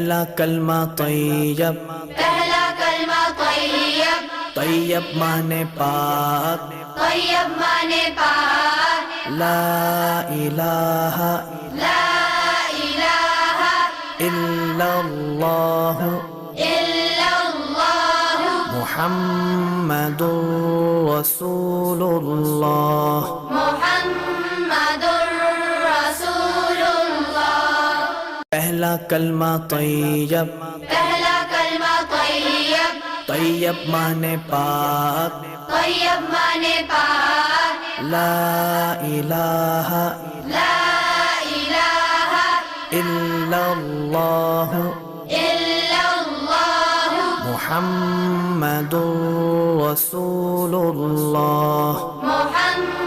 پہلا کلمہ طیب، پہلا کلمہ طیب، طیب مانے پاک، طیب مانے پاک، لا الہ لا الہ الا اللہ الا اللہ محمد رسول اللہ۔ محمد رسول اللہ۔ پہلا کلمہ طیب، پہلا کلمہ طیب، طیب مانے پاک، طیب مانے پاک، لا الہ لا الہ الا اللہ الا اللہ محمد رسول اللہ۔ محمد